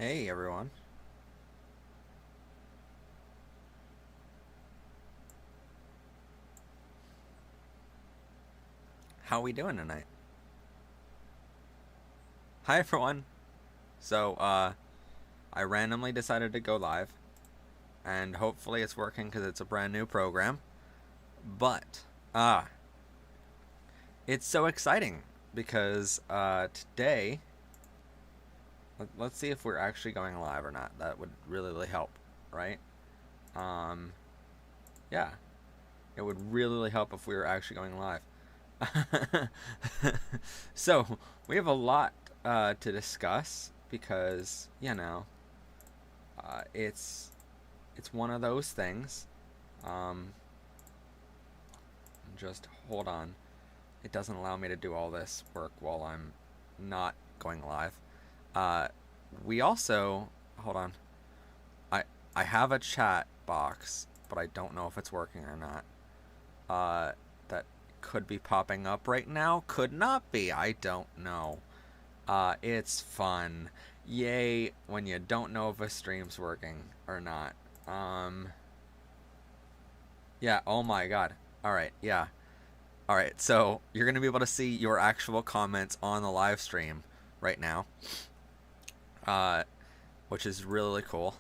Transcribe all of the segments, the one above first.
Hey everyone. How we doing tonight? Hi everyone. I randomly decided to go live, and hopefully it's working because it's a brand new program. But it's so exciting because today, let's see if we're actually going live or not. That would really help, right? Um, yeah, it would really help if we were actually going live. So we have a lot to discuss because it's one of those things. Um, just hold on. It doesn't allow me to do all this work while I'm not going live. Uh, we also hold on. I I have a chat box, but I don't know if it's working or not. That could be popping up right now. Could not be. I don't know. It's fun. Yay when you don't know if a stream's working or not. Yeah, oh my god. Alright, yeah. Alright, so you're going to be able to see your actual comments on the live stream right now, uh, which is really cool.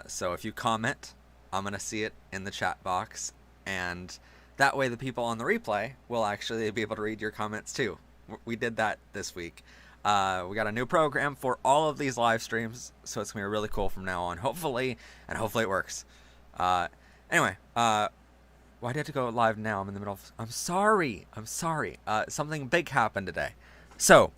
So if you comment, I'm going to see it in the chat box, and that way the people on the replay will actually be able to read your comments too. We did that this week. We got a new program for all of these live streams, so it's going to be really cool from now on, hopefully it works. Anyway, why do I have to go live now? I'm in the middle of... I'm sorry. Something big happened today. So,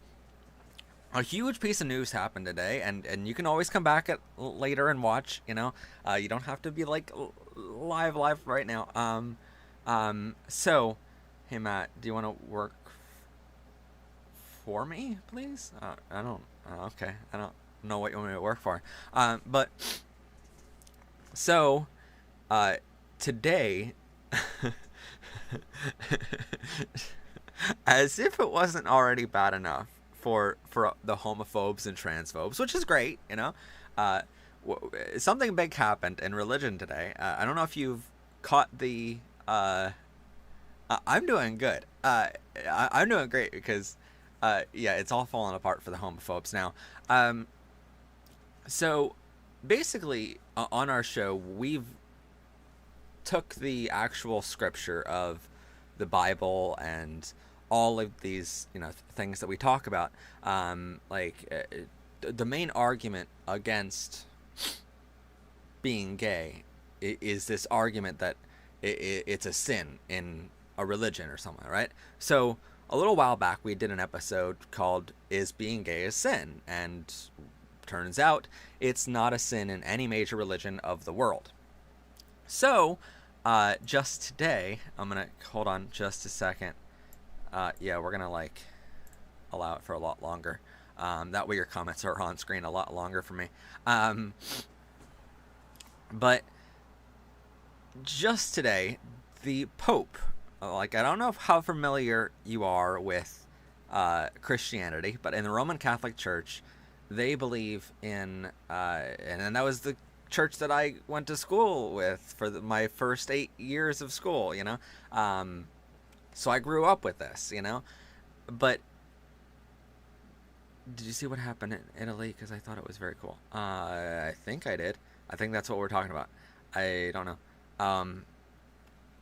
a huge piece of news happened today, and you can always come back later and watch, you know? You don't have to be, like, live right now. So, hey, Matt, do you want to work for me, please? I don't... okay, I don't know what you want me to work for. But, so, today... as if it wasn't already bad enough for the homophobes and transphobes, which is great, you know. Something big happened in religion today. I don't know if you've caught the. I'm doing good. I'm doing great because, yeah, it's all falling apart for the homophobes now. So basically, on our show, we've took the actual scripture of the Bible and all of these, things that we talk about. The main argument against being gay is this argument that it's a sin in a religion or something, right? So a little while back, we did an episode called "Is Being Gay a Sin?" And turns out it's not a sin in any major religion of the world. So, just today, I'm gonna hold on just a second. Yeah, we're gonna allow it for a lot longer. That way your comments are on screen a lot longer for me. But just today, the Pope, I don't know how familiar you are with Christianity, but in the Roman Catholic Church, they believe in, and that was the church that I went to school with for my first 8 years of school, so I grew up with this, but did you see what happened in Italy? Because I thought it was very cool. I think I did. I think that's what we're talking about. I don't know.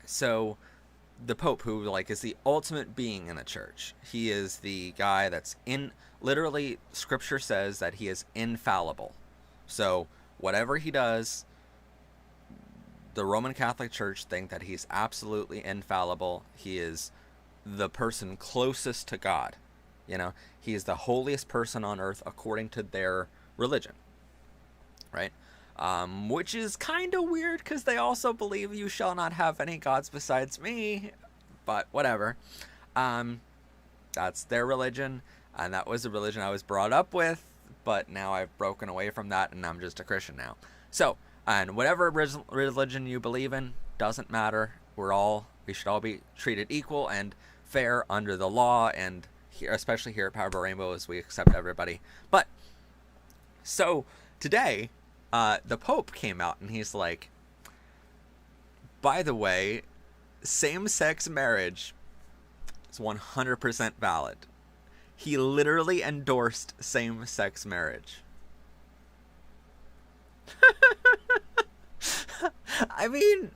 So the Pope, who is the ultimate being in the church, he is the guy that's literally scripture says that he is infallible. So whatever he does, the Roman Catholic Church think that he's absolutely infallible. He is the person closest to God. He is the holiest person on earth according to their religion, right? Which is kind of weird because they also believe you shall not have any gods besides me, but whatever. That's their religion, and that was the religion I was brought up with, but now I've broken away from that and I'm just a Christian now. So, and whatever religion you believe in doesn't matter. We should all be treated equal and fair under the law, and here, especially here at Power of Rainbow, as we accept everybody. But so today, the Pope came out and he's like, by the way, same-sex marriage is 100% valid. He literally endorsed same-sex marriage. I mean,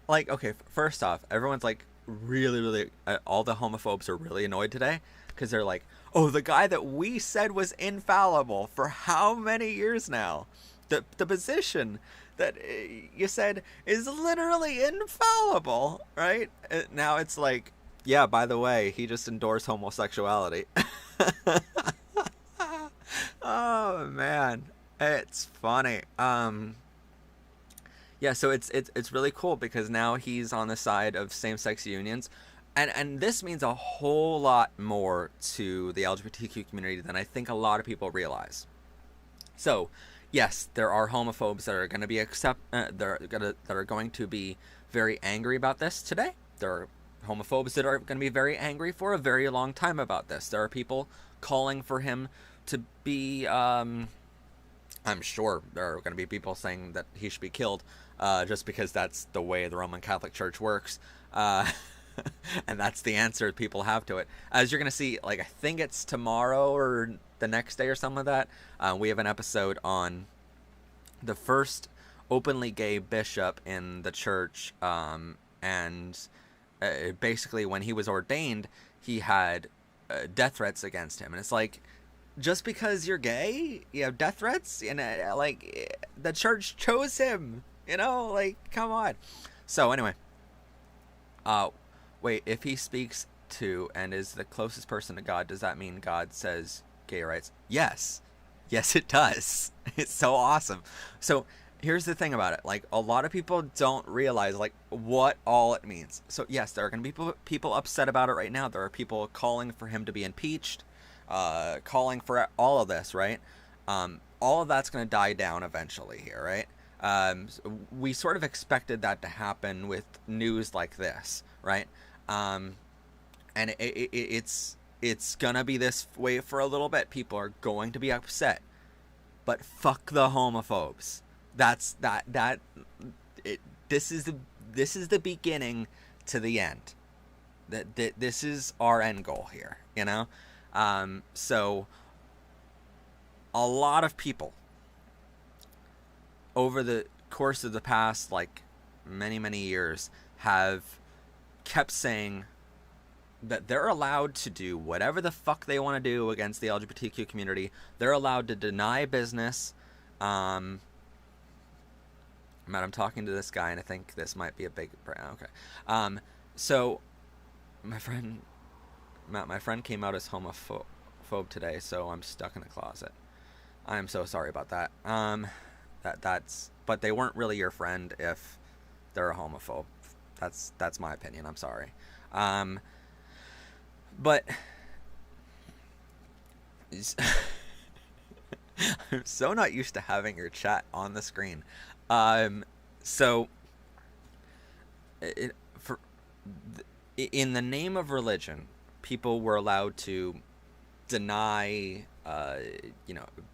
like, okay, first off, everyone's like really, all the homophobes are really annoyed today because they're like, oh, the guy that we said was infallible for how many years now? The position that you said is literally infallible, right? Now it's like, yeah, by the way, he just endorsed homosexuality. Oh man, it's funny. Yeah, so it's really cool because now he's on the side of same-sex unions, and this means a whole lot more to the LGBTQ community than I think a lot of people realize. So, yes, there are homophobes that are going to be that are going to be very angry about this today. There are homophobes that are going to be very angry for a very long time about this. There are people calling for him to be. I'm sure there are going to be people saying that he should be killed, just because that's the way the Roman Catholic Church works. And that's the answer people have to it. As you're going to see, like, I think it's tomorrow or the next day or something like that, we have an episode on the first openly gay bishop in the church, and basically when he was ordained, he had death threats against him. And it's like, just because you're gay, you have death threats? And like, the church chose him, like, come on. So anyway, wait, if he speaks to and is the closest person to God, does that mean God says gay rights? Yes, it does. It's so awesome. So here's the thing about it, like, a lot of people don't realize, like, what all it means. So yes, there are going to be people upset about it right now. There are people calling for him to be impeached, calling for all of this, right? All of that's going to die down eventually here, right? We sort of expected that to happen with news like this, right? And it's gonna be this way for a little bit. People are going to be upset, but fuck the homophobes. This is the beginning to the end. This is our end goal here, So a lot of people over the course of the past, like, many years have kept saying that they're allowed to do whatever the fuck they want to do against the LGBTQ community. They're allowed to deny business. Matt, I'm talking to this guy, and I think this might be a big... Okay. So, my friend came out as homophobe today, so I'm stuck in the closet. I'm so sorry about that. But they weren't really your friend if they're a homophobe. That's my opinion. I'm sorry. But I'm so not used to having your chat on the screen. So in the name of religion, people were allowed to deny,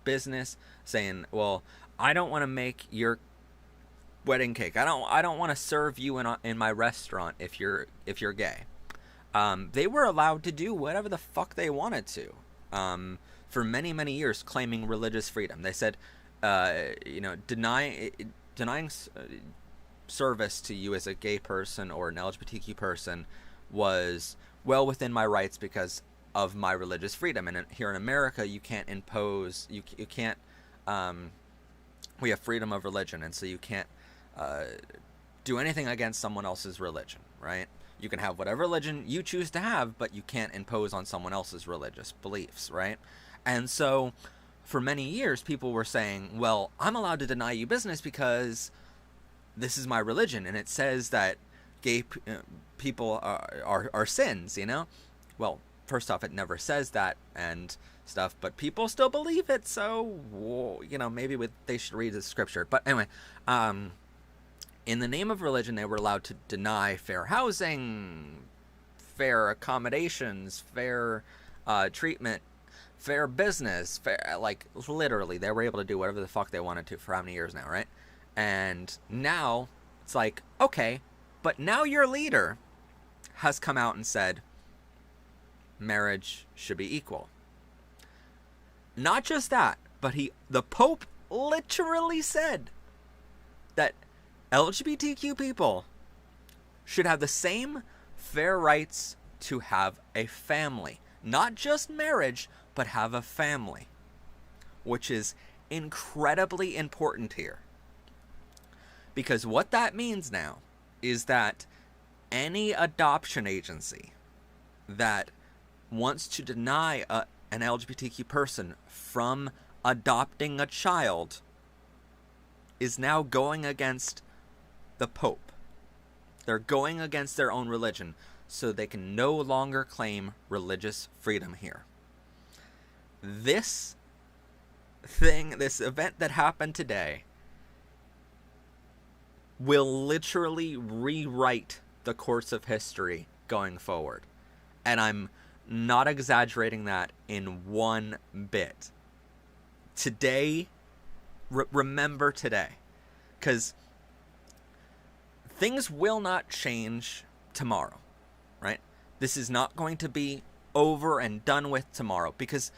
business, saying, well, I don't want to make your wedding cake. I don't want to serve you in my restaurant if you're gay. They were allowed to do whatever the fuck they wanted to, for many years, claiming religious freedom. They said, denying service to you as a gay person or an LGBTQ person was well within my rights because of my religious freedom. And here in America, you can't impose, you can't, we have freedom of religion, and so you can't do anything against someone else's religion, right? You can have whatever religion you choose to have, but you can't impose on someone else's religious beliefs, right? And so for many years, people were saying, well, I'm allowed to deny you business because this is my religion, and it says that gay people are sins, Well, first off, it never says that and stuff, but people still believe it, so, maybe they should read the scripture. But anyway, in the name of religion, they were allowed to deny fair housing, fair accommodations, fair treatment fair business, fair, like, literally, they were able to do whatever the fuck they wanted to for how many years now, right? And now, it's like, okay, but now your leader has come out and said marriage should be equal. Not just that, but the Pope literally said that LGBTQ people should have the same fair rights to have a family. Not just marriage, but have a family. Which is incredibly important here. Because what that means now is that any adoption agency that wants to deny an LGBTQ person from adopting a child is now going against the Pope. They're going against their own religion, so they can no longer claim religious freedom here. This event that happened today will literally rewrite the course of history going forward. And I'm not exaggerating that in one bit. Today, remember today. Because things will not change tomorrow, right? This is not going to be over and done with tomorrow, because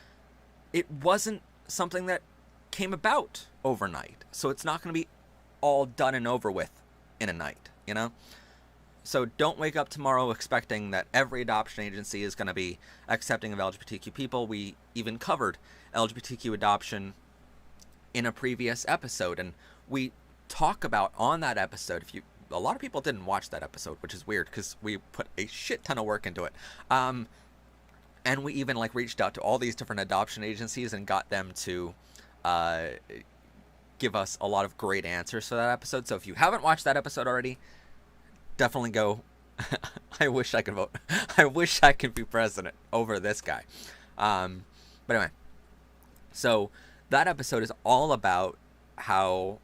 it wasn't something that came about overnight. So it's not going to be all done and over with in a night, you know? So don't wake up tomorrow expecting that every adoption agency is going to be accepting of LGBTQ people. We even covered LGBTQ adoption in a previous episode, and we talk about on that episode, a lot of people didn't watch that episode, which is weird because we put a shit ton of work into it. And we even reached out to all these different adoption agencies and got them to give us a lot of great answers for that episode. So if you haven't watched that episode already, definitely go. I wish I could vote. I wish I could be president over this guy. But anyway, so that episode is all about how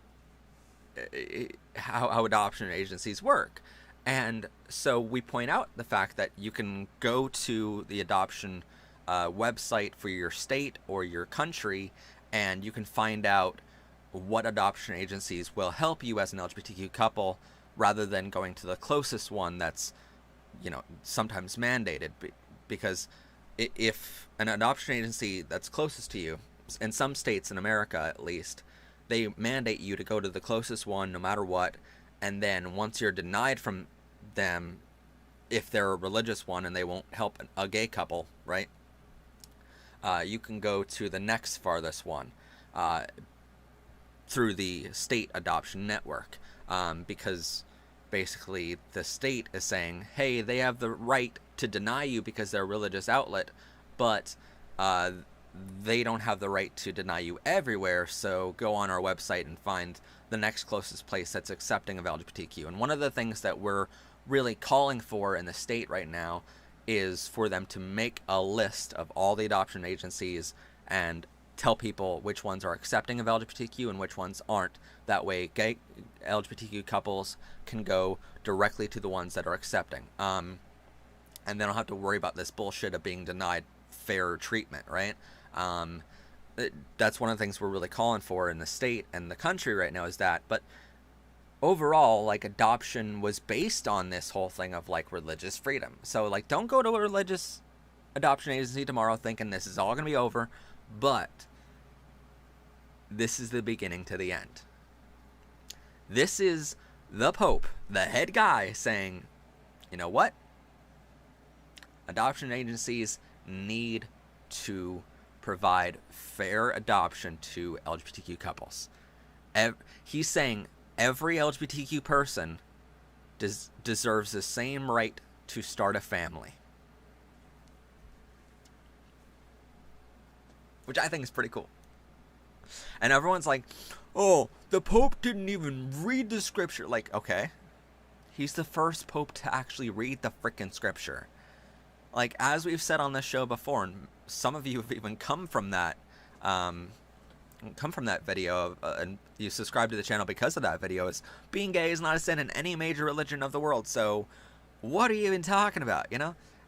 adoption agencies work. And so we point out the fact that you can go to the adoption website for your state or your country, and you can find out what adoption agencies will help you as an LGBTQ couple, rather than going to the closest one that's, sometimes mandated. Because if an adoption agency that's closest to you, in some states in America at least, they mandate you to go to the closest one no matter what, and then once you're denied from them, if they're a religious one and they won't help a gay couple, right, you can go to the next farthest one through the state adoption network, because basically the state is saying, hey, they have the right to deny you because they're a religious outlet, but they don't have the right to deny you everywhere, so go on our website and find the next closest place that's accepting of LGBTQ. And one of the things that we're really calling for in the state right now is for them to make a list of all the adoption agencies and tell people which ones are accepting of LGBTQ and which ones aren't. That way gay LGBTQ couples can go directly to the ones that are accepting. And they don't have to worry about this bullshit of being denied fair treatment, right? That's one of the things we're really calling for in the state and the country right now, is that. But overall, adoption was based on this whole thing of religious freedom. So don't go to a religious adoption agency tomorrow thinking this is all going to be over, but this is the beginning to the end. This is the Pope, the head guy, saying, you know what? Adoption agencies need to provide fair adoption to LGBTQ couples. He's saying every LGBTQ person deserves the same right to start a family. Which I think is pretty cool. And everyone's like, oh, the Pope didn't even read the scripture. Okay. He's the first Pope to actually read the frickin' scripture. As we've said on this show before, and some of you have even come from that video, and you subscribe to the channel because of that video, is being gay is not a sin in any major religion of the world. So what are you even talking about,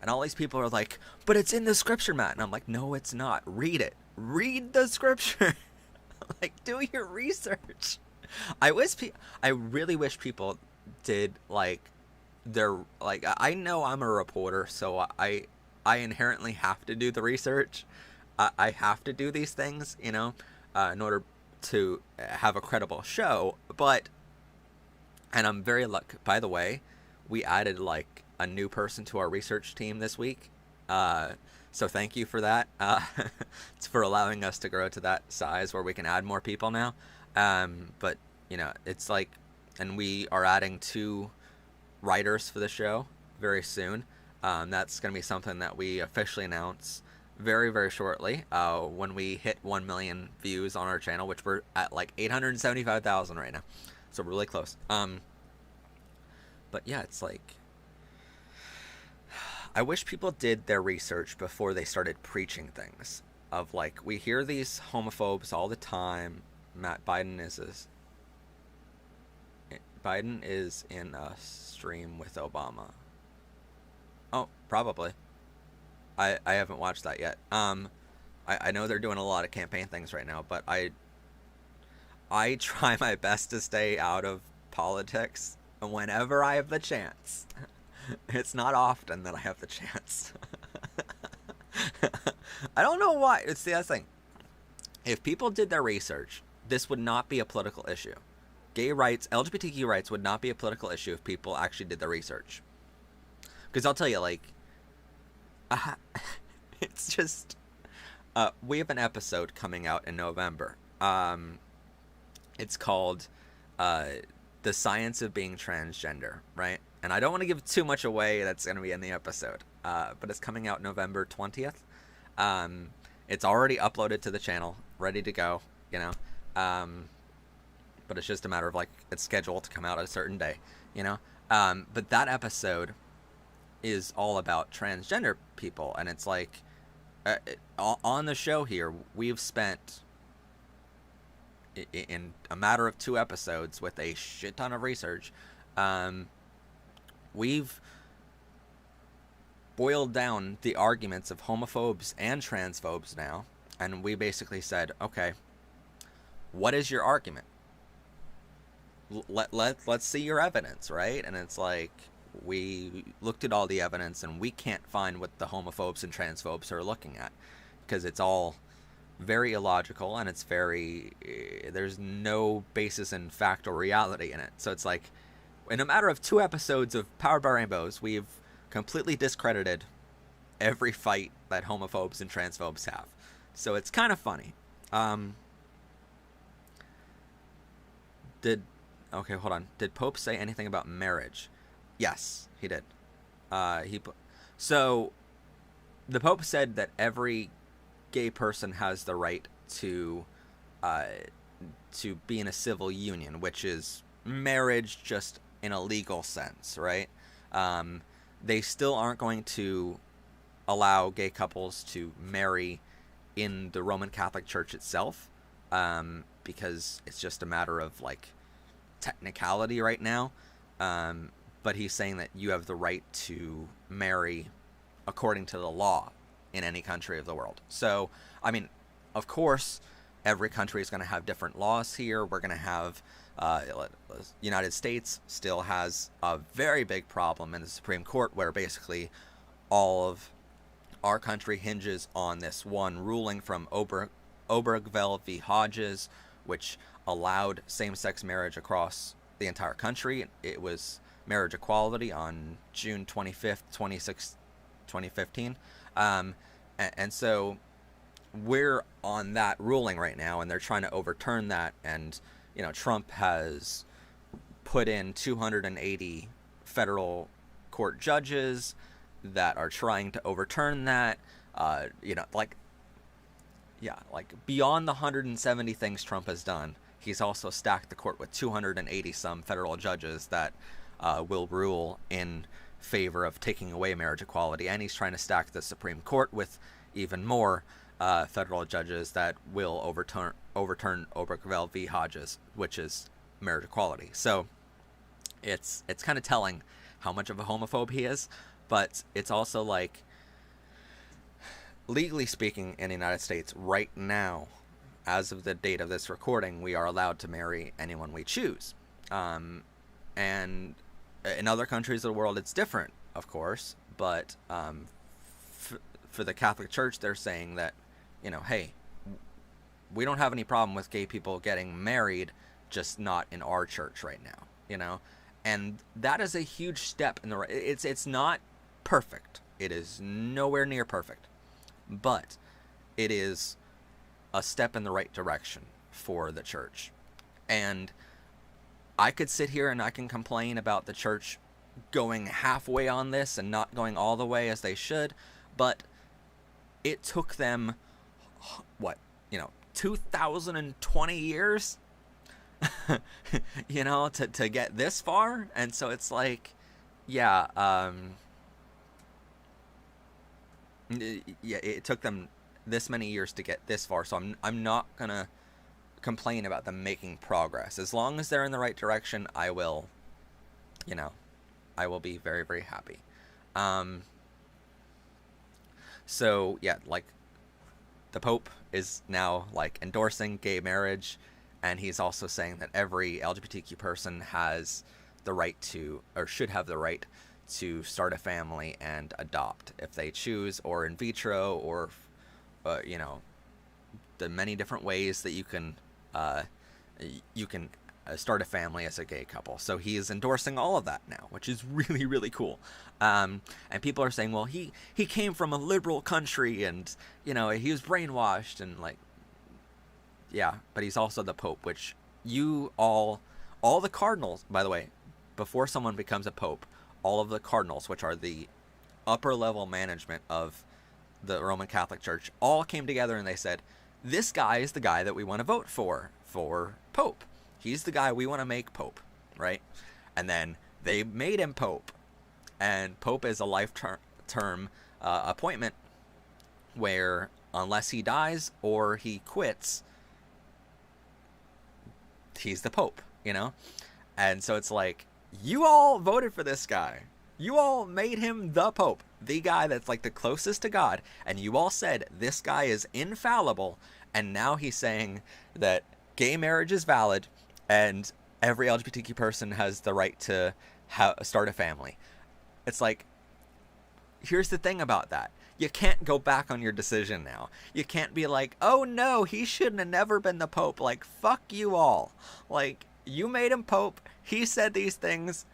And all these people are like, but it's in the scripture, Matt. And I'm like, no, it's not. Read it. Read the scripture. Like, do your research. I really wish people did like their like. I know I'm a reporter, so I inherently have to do the research. I have to do these things, in order to have a credible show. But and I'm very lucky. By the way, we added like a new person to our research team this week. So thank you for that. It's for allowing us to grow to that size where we can add more people now. But it's like, and we are adding 2 writers for the show very soon. That's going to be something that we officially announce very, very shortly, when we hit 1 million views on our channel, which we're at like 875,000 right now. So we're really close. But yeah, it's like, I wish people did their research before they started preaching things. Of like, we hear these homophobes all the time. Biden is in a stream with Obama. Oh, probably. I haven't watched that yet. I know they're doing a lot of campaign things right now, but I try my best to stay out of politics whenever I have the chance. It's not often that I have the chance. I don't know why. It's the other thing. If people did their research, this would not be a political issue. Gay rights, LGBTQ rights would not be a political issue if people actually did their research. Because I'll tell you, like, it's just, we have an episode coming out in November. It's called The Science of Being Transgender, right? And I don't want to give too much away that's going to be in the episode, but it's coming out November 20th. It's already uploaded to the channel, ready to go, but it's just a matter of, like, it's scheduled to come out at a certain day, but that episode is all about transgender people, and it's like, on the show here, we've spent, in a matter of 2 episodes with a shit ton of research, we've boiled down the arguments of homophobes and transphobes now, and we basically said, okay, what is your argument? Let's see your evidence, right? And it's like, we looked at all the evidence, and we can't find what the homophobes and transphobes are looking at, because it's all very illogical, and it's very, there's no basis in fact or reality in it. So it's like, in a matter of 2 episodes of Powered by Rainbows, we've completely discredited every fight that homophobes and transphobes have. So it's kind of funny. Okay, hold on. Did Pope say anything about marriage? Yes, he did. So the Pope said that every gay person has the right to be in a civil union, which is marriage just in a legal sense, right? They still aren't going to allow gay couples to marry in the Roman Catholic Church itself, because it's just a matter of, like, technicality right now. But he's saying that you have the right to marry according to the law in any country of the world. So, I mean, of course, every country is going to have different laws here. We're going to have, United States still has a very big problem in the Supreme Court, where basically all of our country hinges on this one ruling from Obergefell v. Hodges, which allowed same-sex marriage across the entire country. It was marriage equality on June 25th, 2015. And so we're on that ruling right now, and they're trying to overturn that. And, Trump has put in 280 federal court judges that are trying to overturn that. Beyond the 170 things Trump has done, he's also stacked the court with 280 some federal judges that will rule in favor of taking away marriage equality, and he's trying to stack the Supreme Court with even more federal judges that will overturn Obergefell v. Hodges, which is marriage equality. So it's kind of telling how much of a homophobe he is. But it's also like, legally speaking, in the United States right now, as of the date of this recording, we are allowed to marry anyone we choose. And in other countries of the world, it's different, of course. But for the Catholic Church, they're saying that, hey, we don't have any problem with gay people getting married, just not in our church right now, And that is a huge step in the right. It's not perfect. It is nowhere near perfect. But it is a step in the right direction for the church. And I could sit here and I can complain about the church going halfway on this and not going all the way as they should, but it took them, 2020 years, to get this far. And so it's like, it took them this many years to get this far. So I'm not gonna complain about them making progress. As long as they're in the right direction, I will be very, very happy. So yeah, like, the Pope is now like endorsing gay marriage, and he's also saying that every LGBTQ person has the right to, or should have the right to, start a family and adopt if they choose, or in vitro, or the many different ways that you can start a family as a gay couple. So he is endorsing all of that now, which is really, really cool. And people are saying, well, he came from a liberal country, and he was brainwashed, and like, yeah, but he's also the Pope, which all the cardinals, by the way, before someone becomes a Pope, all of the cardinals, which are the upper level management of the Roman Catholic Church, all came together and they said, this guy is the guy that we want to vote for Pope. He's the guy we want to make Pope, right? And then they made him Pope. And Pope is a life-term appointment where, unless he dies or he quits, he's the Pope, And so it's like, you all voted for this guy. You all made him the Pope, the guy that's like the closest to God. And you all said this guy is infallible. And now he's saying that gay marriage is valid and every LGBTQ person has the right to start a family. It's like, here's the thing about that. You can't go back on your decision now. You can't be like, oh no, he shouldn't have never been the Pope. Like, fuck you all. Like, you made him Pope. He said these things.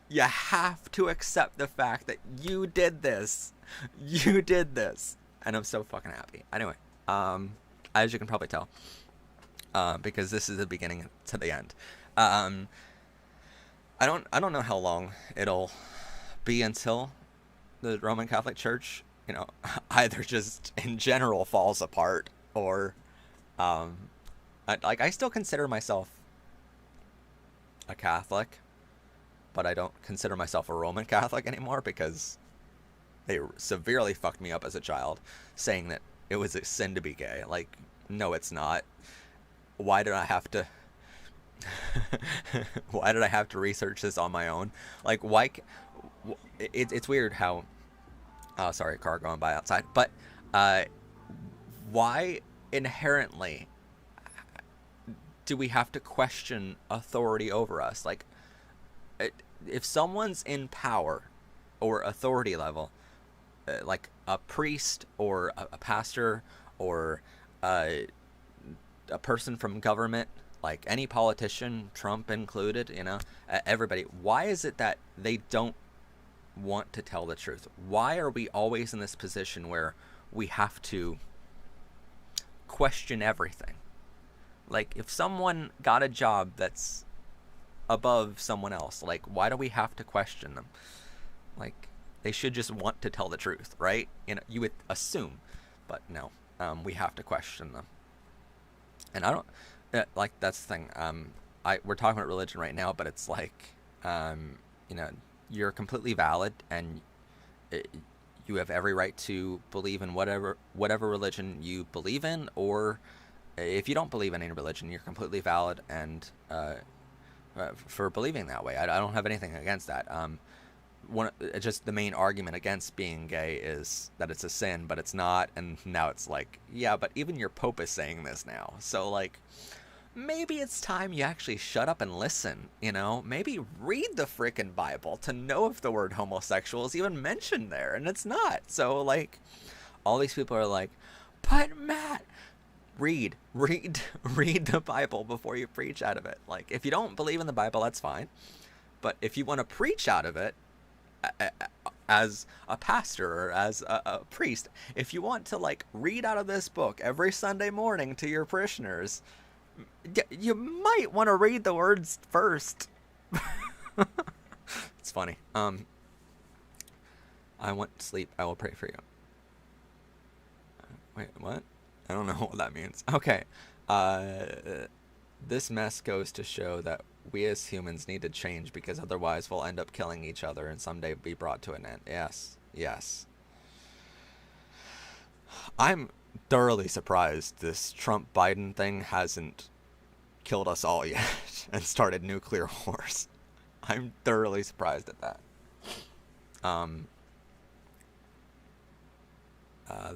You have to accept the fact that you did this. You did this. And I'm so fucking happy. Anyway, as you can probably tell, because this is the beginning to the end. I don't know how long it'll be until the Roman Catholic Church, either just in general falls apart, or I still consider myself a Catholic, but I don't consider myself a Roman Catholic anymore because they severely fucked me up as a child, saying that it was a sin to be gay. Like, no, it's not. Why did I have to research this on my own? Like, why? It's weird how. Oh, sorry, a car going by outside. But why inherently do we have to question authority over us? Like, if someone's in power or authority level, like a priest or a pastor or a person from government, like any politician, Trump included, everybody, why is it that they don't want to tell the truth? Why are we always in this position where we have to question everything? Like, if someone got a job that's above someone else, like, why do we have to question them? Like, they should just want to tell the truth, right? You would assume, but no, we have to question them. And I don't like, that's the thing. We're talking about religion right now, but it's like, you're completely valid, and you have every right to believe in whatever religion you believe in, or if you don't believe in any religion, you're completely valid and for believing that way. I don't have anything against that. just the main argument against being gay is that it's a sin, but it's not. And now it's like, yeah, but even your Pope is saying this now. So like, maybe it's time you actually shut up and listen, you know? Maybe read the frickin' Bible to know if the word homosexual is even mentioned there, and it's not. So, like, all these people are like, but Matt, read the Bible before you preach out of it. Like, if you don't believe in the Bible, that's fine. But if you want to preach out of it, as a pastor or as a priest, if you want to, like, read out of this book every Sunday morning to your parishioners, you might want to read the words first. It's funny. I want sleep. I will pray for you. Wait, what? I don't know what that means. Okay. This mess goes to show that we as humans need to change, because otherwise we'll end up killing each other and someday be brought to an end. Yes. Yes. I'm thoroughly surprised this Trump-Biden thing hasn't killed us all yet and started nuclear wars. I'm thoroughly surprised at that.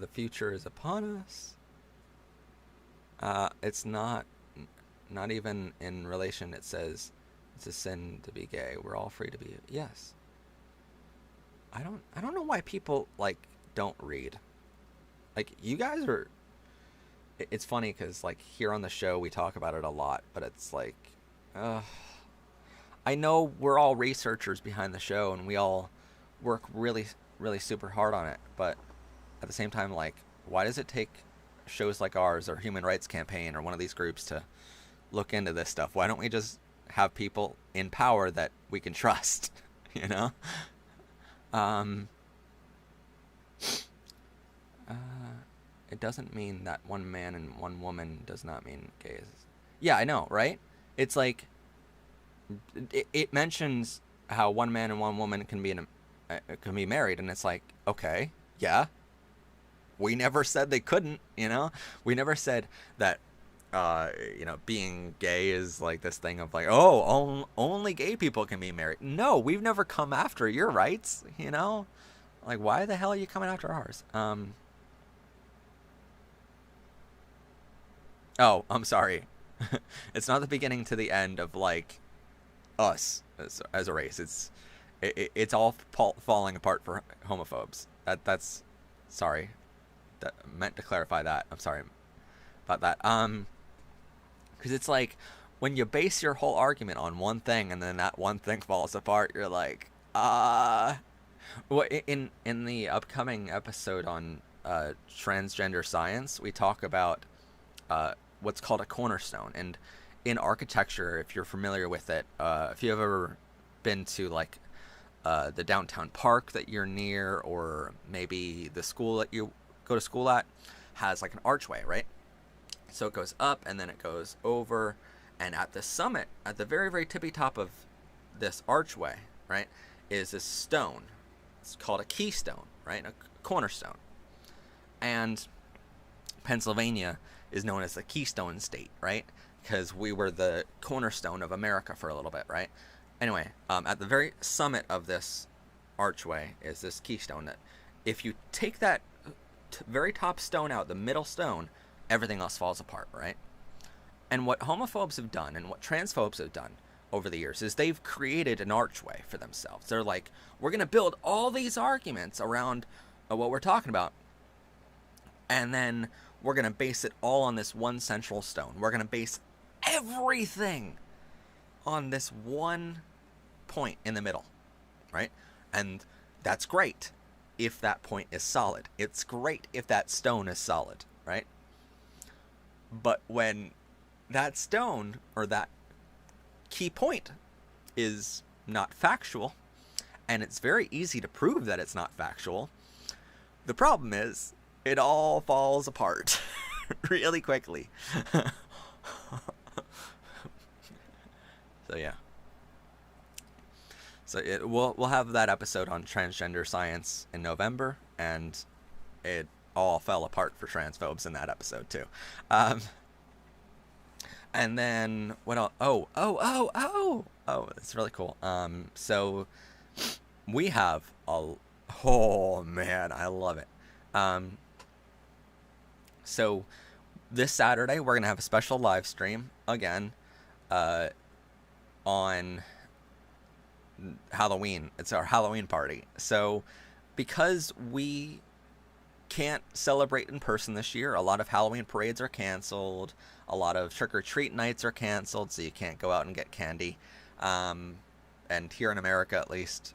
The future is upon us. It's not even in relation. It says it's a sin to be gay. We're all free to be. Yes. I don't know why people, like, don't read. Like, you guys are... It's funny because, like, here on the show we talk about it a lot, but it's like... I know we're all researchers behind the show and we all work really, really super hard on it, but at the same time, like, why does it take shows like ours or Human Rights Campaign or one of these groups to look into this stuff? Why don't we just have people in power that we can trust, you know? It doesn't mean that one man and one woman does not mean gays. Yeah, I know, right? It's like, it mentions how one man and one woman can be married, and it's like, okay, yeah. We never said they couldn't, you know? We never said that, you know, being gay is like this thing of like, oh, only gay people can be married. No, we've never come after your rights, you know? Like, why the hell are you coming after ours? Oh, I'm sorry. It's not the beginning to the end of, like, us as a race. It's all falling apart for homophobes. That's sorry. That meant to clarify that. I'm sorry about that. Because it's like, when you base your whole argument on one thing and then that one thing falls apart, you're like, well, in the upcoming episode on transgender science, we talk about what's called a cornerstone. And in architecture, if you're familiar with it, if you've ever been to, like, the downtown park that you're near, or maybe the school that you go to school at has, like, an archway, right? So it goes up and then it goes over, and at the summit, at the very, very tippy top of this archway, right, is this stone. It's called a keystone, right? A cornerstone. And Pennsylvania is known as the Keystone State, right? Because we were the cornerstone of America for a little bit, right? Anyway, at the very summit of this archway is this keystone that, if you take that very top stone out, the middle stone, everything else falls apart, right? And what homophobes have done and what transphobes have done over the years is they've created an archway for themselves. They're like, we're going to build all these arguments around what we're talking about, and then we're going to base it all on this one central stone. We're going to base everything on this one point in the middle, right? And that's great if that point is solid. It's great if that stone is solid, right? But when that stone, or that key point, is not factual, and it's very easy to prove that it's not factual, the problem is it all falls apart really quickly. So yeah. So we'll have that episode on transgender science in November, and it all fell apart for transphobes in that episode too. And then what else? Oh, it's really cool. So we have a, oh man, I love it. Um, so this Saturday we're gonna have a special live stream again, uh, on Halloween. It's our Halloween party. So because we can't celebrate in person this year, a lot of Halloween parades are canceled. A lot of trick or treat nights are canceled, so you can't go out and get candy. Um, and here in America, at least,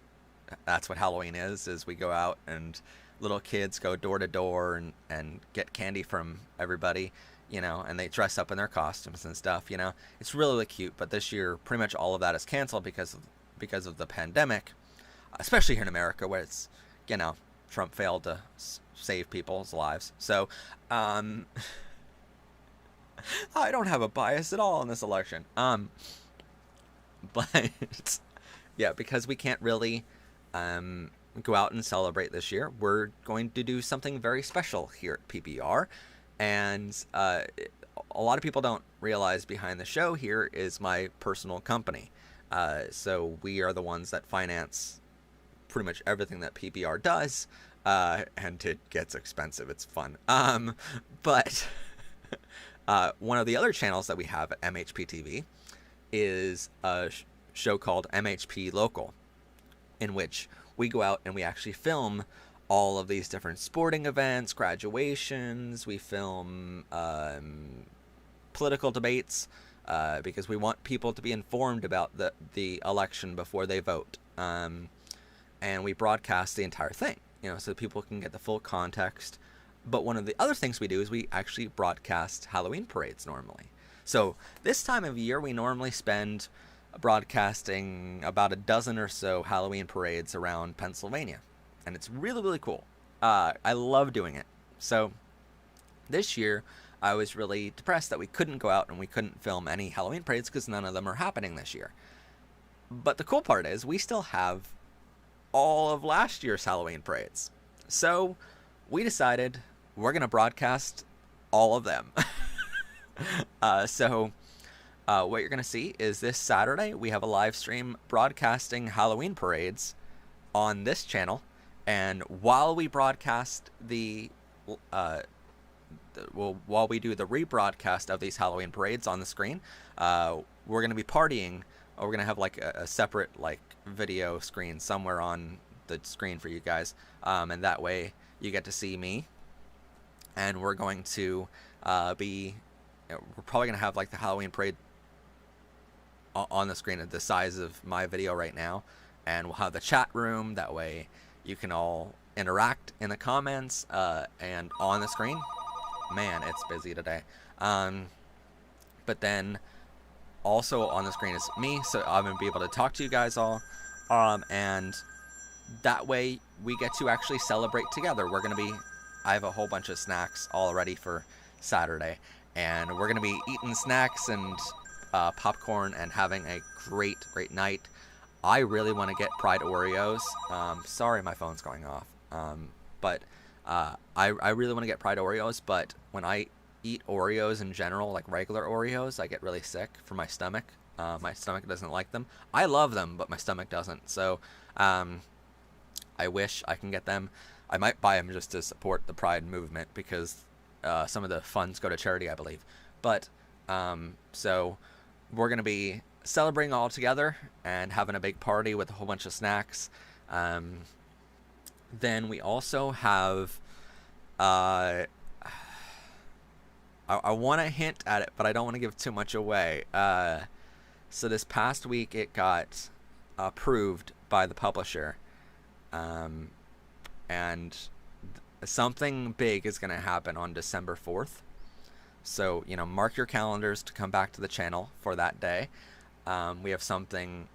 that's what Halloween is we go out and little kids go door to door and get candy from everybody, and they dress up in their costumes and stuff. It's really, really cute, but this year pretty much all of that is canceled because of the pandemic, especially here in America where it's, Trump failed to save people's lives. So I don't have a bias at all in this election. But yeah, because we can't really go out and celebrate this year, we're going to do something very special here at PBR. And a lot of people don't realize behind the show here is my personal company. So we are the ones that finance pretty much everything that PBR does. And it gets expensive. It's fun. But one of the other channels that we have at MHP TV is a show called MHP Local, in which we go out and we actually film all of these different sporting events, graduations. We film political debates because we want people to be informed about the election before they vote. And we broadcast the entire thing, so people can get the full context. But one of the other things we do is we actually broadcast Halloween parades normally. So this time of year, we normally spend broadcasting about a dozen or so Halloween parades around Pennsylvania. And it's really, really cool. I love doing it. So this year, I was really depressed that we couldn't go out and we couldn't film any Halloween parades because none of them are happening this year. But the cool part is we still have all of last year's Halloween parades. So we decided we're going to broadcast all of them. So what you're going to see is this Saturday, we have a live stream broadcasting Halloween parades on this channel. And while we broadcast while we do the rebroadcast of these Halloween parades on the screen, we're going to be partying. We're going to have like a separate like video screen somewhere on the screen for you guys. And that way you get to see me. And we're going to we're probably going to have like the Halloween parade on the screen at the size of my video right now. And we'll have the chat room. That way you can all interact in the comments and on the screen. Man, it's busy today. But then also on the screen is me, so I'm going to be able to talk to you guys all. And that way we get to actually celebrate together. I have a whole bunch of snacks all ready for Saturday. And we're going to be eating snacks and popcorn and having a great, great night. I really want to get Pride Oreos. Sorry, my phone's going off. But I really want to get Pride Oreos, but when I eat Oreos in general, like regular Oreos, I get really sick for my stomach. My stomach doesn't like them. I love them, but my stomach doesn't. So I wish I can get them. I might buy them just to support the Pride movement because some of the funds go to charity, I believe. But so we're going to be celebrating all together and having a big party with a whole bunch of snacks. Then we also have I want to hint at it, but I don't want to give too much away. So this past week it got approved by the publisher, and something big is going to happen on December 4th. So, mark your calendars to come back to the channel for that day. We have something,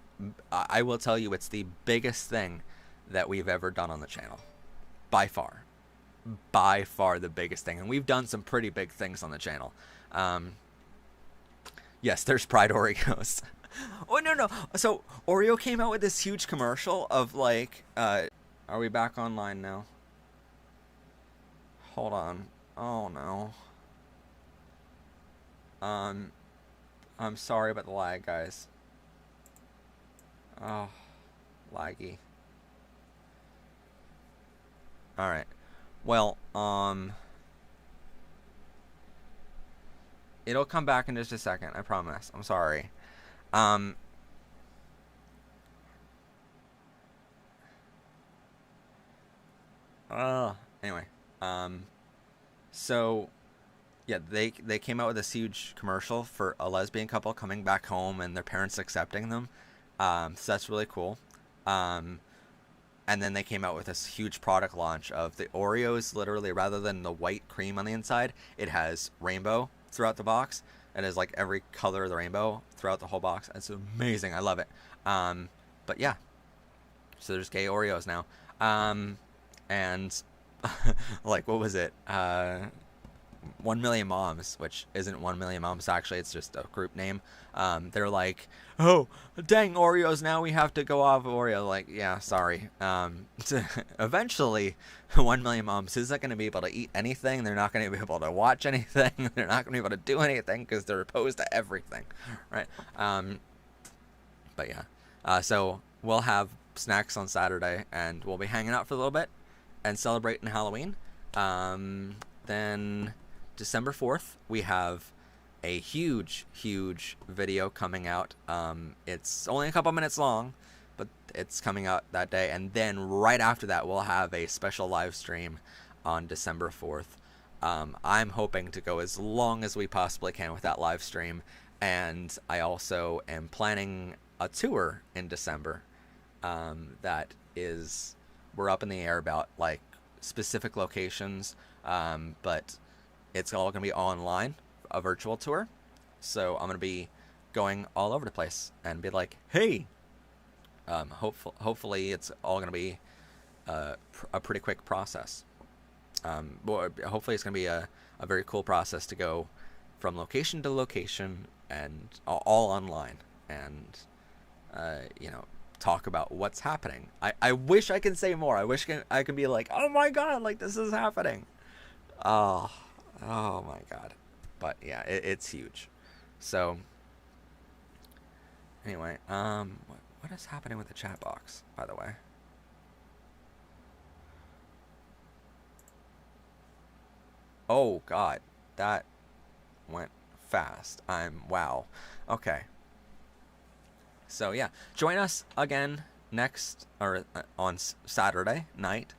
I will tell you, it's the biggest thing that we've ever done on the channel. By far the biggest thing. And we've done some pretty big things on the channel. Yes, there's Pride Oreos. Oh, no. So Oreo came out with this huge commercial of like, are we back online now? Hold on. Oh no. I'm sorry about the lag, guys. Oh, laggy. All right. Well, it'll come back in just a second. I promise. I'm sorry. Um, anyway. Um, so yeah, they came out with this huge commercial for a lesbian couple coming back home and their parents accepting them. So that's really cool. Um, and then they came out with this huge product launch of the Oreos. Literally, rather than the white cream on the inside, it has rainbow throughout the box. It is like every color of the rainbow throughout the whole box. It's amazing. I love it. Um, but yeah, so there's gay Oreos now. And like, what was it? 1 Million Moms, which isn't 1 Million Moms actually, it's just a group name. They're like, oh, dang Oreos, now we have to go off of Oreo. Like, yeah, sorry. Eventually, 1 Million Moms isn't going to be able to eat anything. They're not going to be able to watch anything. They're not going to be able to do anything because they're opposed to everything, right? But yeah, so we'll have snacks on Saturday, and we'll be hanging out for a little bit and celebrating Halloween. Then December 4th, we have a huge, huge video coming out. It's only a couple minutes long, but it's coming out that day. And then right after that, we'll have a special live stream on December 4th. I'm hoping to go as long as we possibly can with that live stream. And I also am planning a tour in December that is, we're up in the air about like specific locations, but it's all going to be online, a virtual tour. So I'm going to be going all over the place and be like, hey, hopefully it's all going to be a pretty quick process. Well, hopefully it's going to be a very cool process to go from location to location and all online and, talk about what's happening. I wish I could say more. I wish I could be like, oh my god, like this is happening. Oh my god. But yeah, it's huge. So anyway, what is happening with the chat box, by the way? Oh god, that went fast. Wow. Okay. So yeah, join us again next or on Saturday night,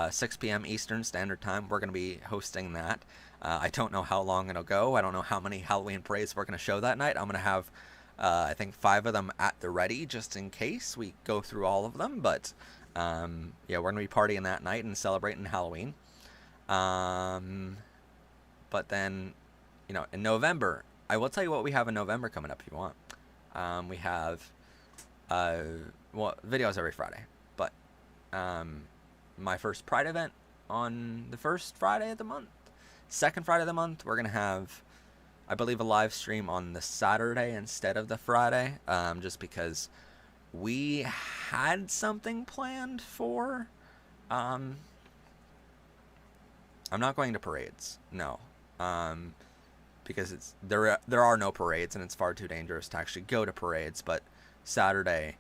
6 p.m. Eastern Standard Time. We're going to be hosting that. I don't know how long it'll go. I don't know how many Halloween parades we're going to show that night. I'm going to have, I think, 5 of them at the ready just in case we go through all of them. But yeah, we're going to be partying that night and celebrating Halloween. But then, in November, I will tell you what we have in November coming up if you want. We have videos every Friday, but my first Pride event on the first Friday of the month. Second Friday of the month, we're going to have, I believe, a live stream on the Saturday instead of the Friday, just because we had something planned for. I'm not going to parades, no. Because there are no parades and it's far too dangerous to actually go to parades. But Saturday,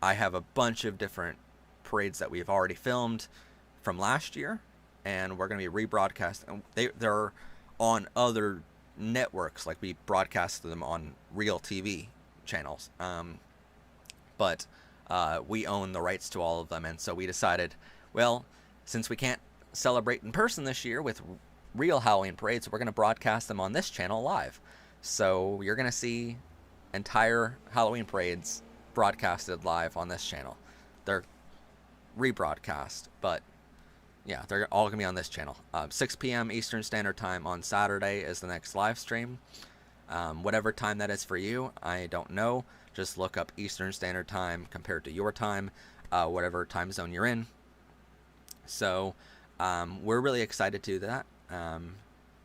I have a bunch of different parades that we've already filmed from last year, and we're going to be rebroadcasting. They're on other networks, like we broadcast them on real TV channels. But we own the rights to all of them, and so we decided, well, since we can't celebrate in person this year with real Halloween parades, we're going to broadcast them on this channel live. So you're going to see entire Halloween parades broadcasted live on this channel. They're rebroadcast, but yeah, they're all going to be on this channel. 6 p.m. Eastern Standard Time on Saturday is the next live stream. Whatever time that is for you, I don't know. Just look up Eastern Standard Time compared to your time, whatever time zone you're in. So we're really excited to do that.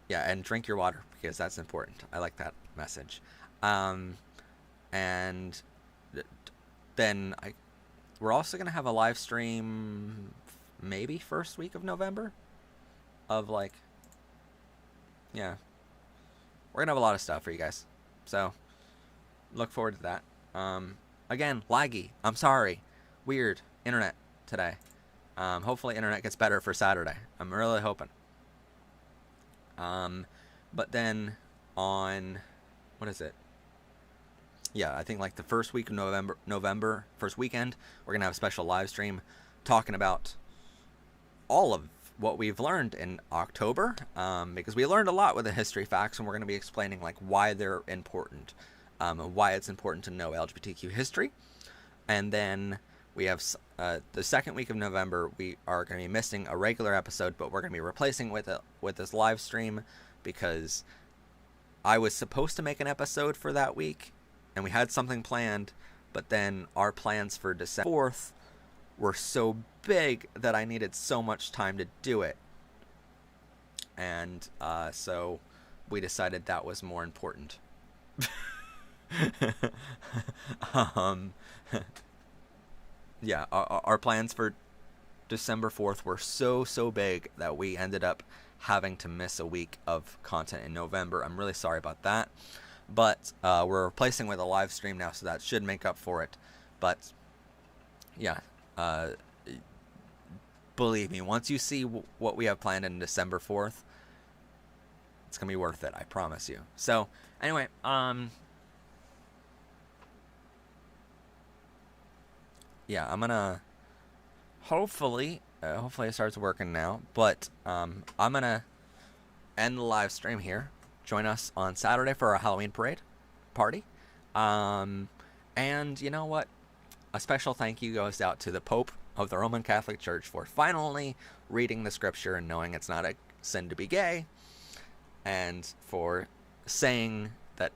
Yeah, and drink your water because that's important. I like that message. And then we're also going to have a live stream maybe first week of November of yeah, we're going to have a lot of stuff for you guys. So look forward to that. Again, laggy. I'm sorry. Weird internet today. Hopefully internet gets better for Saturday. I'm really hoping. But then on, what is it? Yeah, I think like the first week of November, first weekend, we're gonna have a special live stream talking about all of what we've learned in October, because we learned a lot with the history facts, and we're gonna be explaining like why they're important, and why it's important to know LGBTQ history. And then we have the second week of November. We are going to be missing a regular episode, but we're going to be replacing with this live stream, because I was supposed to make an episode for that week, and we had something planned, but then our plans for December 4th were so big that I needed so much time to do it, and so we decided that was more important. Yeah, our plans for December 4th were so big that we ended up having to miss a week of content in November. I'm really sorry about that, but we're replacing with a live stream now, so that should make up for it. But yeah, believe me, once you see what we have planned in December 4th, it's gonna be worth it, I promise you. So anyway, yeah, I'm gonna hopefully it starts working now, but I'm gonna end the live stream here. Join us on Saturday for our Halloween party, and you know what, a special thank you goes out to the Pope of the Roman Catholic Church for finally reading the scripture and knowing it's not a sin to be gay, and for saying that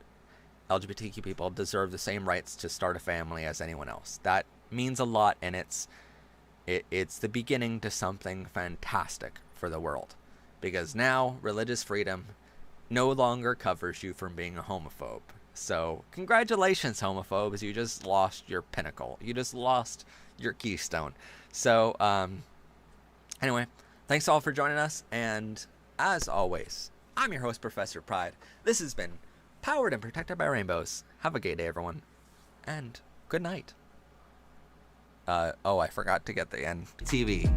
LGBTQ people deserve the same rights to start a family as anyone else. That means a lot, and it's the beginning to something fantastic for the world, because now religious freedom no longer covers you from being a homophobe. So congratulations, homophobes, you just lost your pinnacle, you just lost your keystone. So anyway, thanks all for joining us, and as always, I'm your host, Professor Pride. This has been Powered and Protected by Rainbows. Have a gay day, everyone, and good night. Oh, I forgot to get the end. TV.